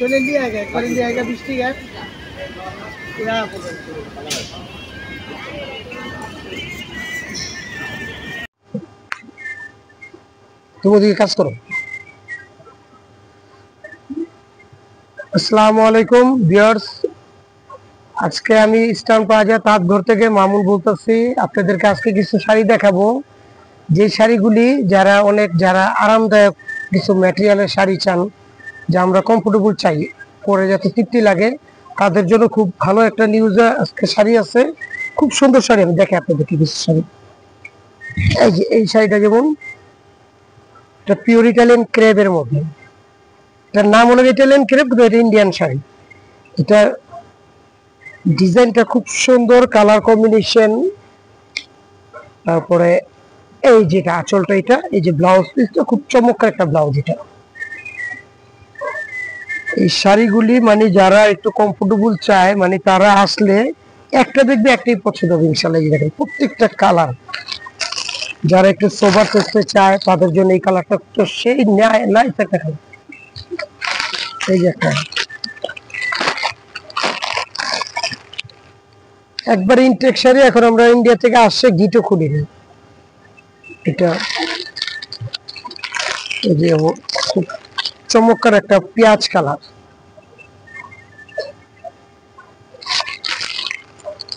चले लिया गया, कर लिया गया 20 टी है पूरा। तुम ওদিকে কাজ করো। আসসালামু আলাইকুম ভিউয়ার্স, আজকে আমি ইস্টার্ন প্লাজা তাঁতঘর থেকে মামুন বলতেছি। আপনাদেরকে আজকে কিছু শাড়ি দেখাবো, যে শাড়িগুলি যারা আরামদায়ক কিছু ম্যাটেরিয়ালের শাড়ি চান, যা আমরা কমফোর্টেবল চাই, পরে যাতে তৃপ্তি লাগে, তাদের জন্য খুব ভালো একটা নিউজ আজকে শাড়ি আছে। খুব সুন্দর শাড়ি, আমি দেখে আপনাদেরকে কিছু শাড়ি। এই যে এই শাড়িটা, যেমন এটা পিওর ইটালিয়ান ক্রেপের মধ্যে, এটার নাম হলো ইটালিয়ান ক্রেপ, কিন্তু এটা ইন্ডিয়ান শাড়ি। এটা ডিজাইনটা খুব সুন্দর, কালার কম্বিনেশন। তারপরে এই যেটা আঁচলটা, এটা এই যে ব্লাউজ পিসটা খুব চমৎকার একটা ব্লাউজ। এটা এই শাড়িগুলি মানে যারা একটু কমফোর্টেবল চায়, মানে তারা আসলে একটা দেখবে একটাই পছন্দ হবে ইনশাআল্লাহ। এই দেখেন প্রত্যেকটা কালার, যারা একটু সোবার করতে চায় তাদের জন্য এই কালারটা তো সেই নাইস একটা কালার। এই যে একটা একবার ইনটেক শাড়ি, এখন আমরা ইন্ডিয়া থেকে আসছে গিটো খুলি। এটা এই যে খুব চমৎকার একটা পেঁয়াজ কালার।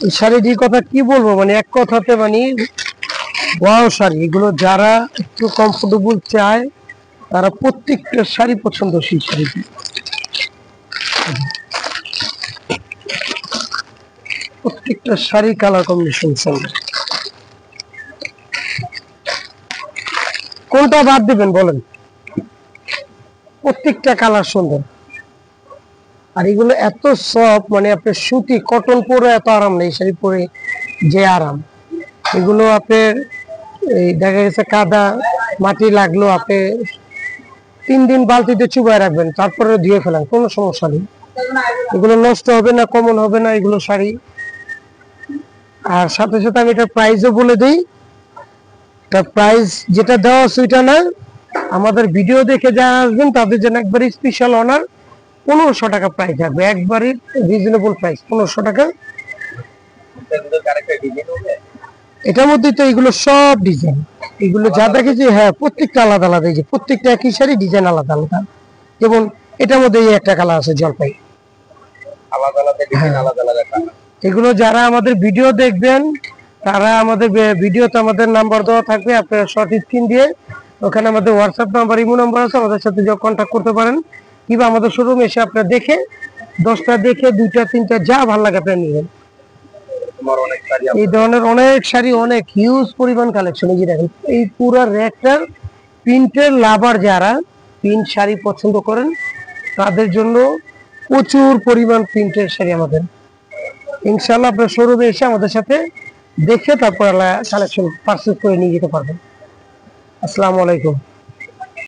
এই শাড়িটির কথা কি বলবো, মানে এক কথাতে মানে ওয়াও শাড়ি। এগুলো যারা একটু কমফোর্টেবল চায় তারা প্রত্যেকটা শাড়ি পছন্দসই শাড়িটি। প্রত্যেকটা শাড়ি কালার কম্বিনেশন সুন্দর। কোনটা বাদ দিবেন বলেন? প্রত্যেকটা কালার সুন্দর। আর এগুলো এত সফট, মানে আপনার সুতি কটন পরে এত আরাম নেই শাড়ি পরে যে আরাম। এগুলো আপনার এই দেখা গেছে কাদা মাটি লাগলো, আপনি 3 দিন বালতিতে চুবায় রাখবেন, তারপরে ধুয়ে ফেলেন, কোনো সমস্যা নেই। এগুলো নষ্ট হবে না, কমন হবে না এগুলো শাড়ি। আর সাথে সাথে আমি এটা প্রাইসও বলে দিই। তার প্রাইস যেটা দেওয়া সেটা না, আমাদের ভিডিও দেখে যারা আসবেন তাদের জন্য একবারই স্পেশাল অনার, 1500 টাকা প্রাইস থাকবে, একবারই রিজনেবল প্রাইস 1500 টাকা। এটার মধ্যে তো এগুলো সব ডিজাইন, এগুলো যা দেখেছি, হ্যাঁ প্রত্যেকটা আলাদা আলাদা। এই যে প্রত্যেকটা একই শাড়ি, ডিজাইন আলাদা আলাদা। যেমন এটার মধ্যে এই একটা কালার আছে জলপাই, আলাদা আলাদা ডিজাইন, আলাদা আলাদা কালার। এগুলো যারা আমাদের ভিডিও দেখবেন তারা আমাদের ভিডিওতে আমাদের নাম্বার দেওয়া থাকবে, আপনারা শর্ট স্ক্রিন দিয়ে ওখানে আমাদের হোয়াটসঅ্যাপ নাম্বার, ইমো নাম্বার আছে, আমাদের সাথে কন্ট্যাক্ট করতে পারেন। কিংবা আমাদের শোরুমে এসে আপনারা দেখে 10টা দেখে 2টা 3টা যা ভালো লাগে আপনারা নেবেন। এই ধরনের অনেক শাড়ি, অনেক হিউজ পরিমাণ কালেকশন। এই যে দেখেন এই পুরো র্যাকটার প্রিন্টের লাভার, যারা প্রিন্ট শাড়ি পছন্দ করেন তাদের জন্য প্রচুর পরিমাণ প্রিন্টের শাড়ি আমাদের। ইনশাআল্লাহ আপনার শোরুমে এসে আমাদের সাথে দেখে তারপর কালেকশন পারচেজ করে নিয়ে যেতে পারবেন। আসসালামু আলাইকুম।